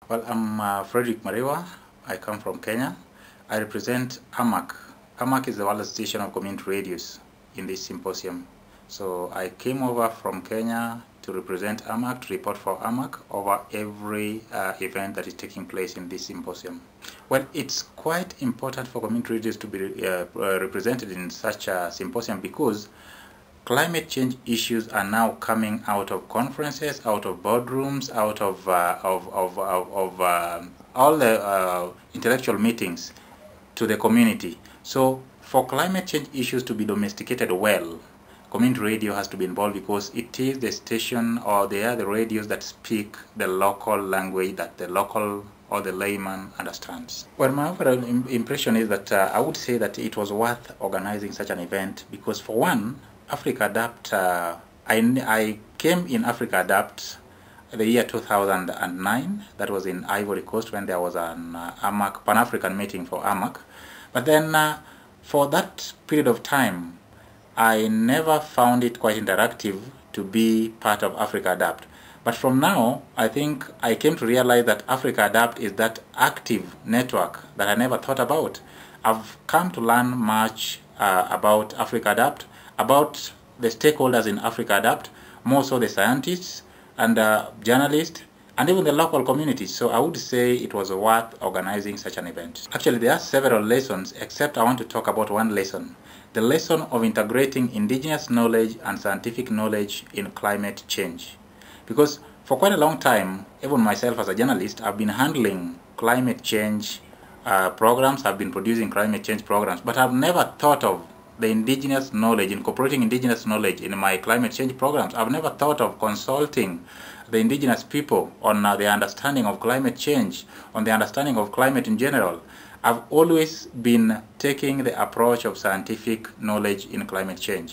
Well, I'm Frederick Mariwa. I come from Kenya. I represent AMARC. AMARC is the World Association of Community Radios in this symposium. So I came over from Kenya to represent AMARC, to report for AMARC over every event that is taking place in this symposium. Well, it's quite important for community radios to be represented in such a symposium because climate change issues are now coming out of conferences, out of boardrooms, out of all the intellectual meetings to the community. So for climate change issues to be domesticated well, community radio has to be involved because it is the station, or they are the radios that speak the local language that the local or the layman understands. Well, my overall impression is that I would say that it was worth organizing such an event because, for one, AfricaAdapt, I came in AfricaAdapt the year 2009. That was in Ivory Coast when there was an AMARC, Pan-African meeting for AMARC. But then for that period of time, I never found it quite interactive to be part of AfricaAdapt. But from now, I think I came to realize that AfricaAdapt is that active network that I never thought about. I've come to learn much about AfricaAdapt, about the stakeholders in AfricaAdapt, more so the scientists and journalists, and even the local communities. So I would say it was worth organizing such an event. Actually, there are several lessons, except I want to talk about one lesson. The lesson of integrating indigenous knowledge and scientific knowledge in climate change. Because for quite a long time, even myself as a journalist, I've been handling climate change programs, I've been producing climate change programs, but I've never thought of the indigenous knowledge, incorporating indigenous knowledge in my climate change programs. I've never thought of consulting the indigenous people on their understanding of climate change, on the understanding of climate in general. I've always been taking the approach of scientific knowledge in climate change.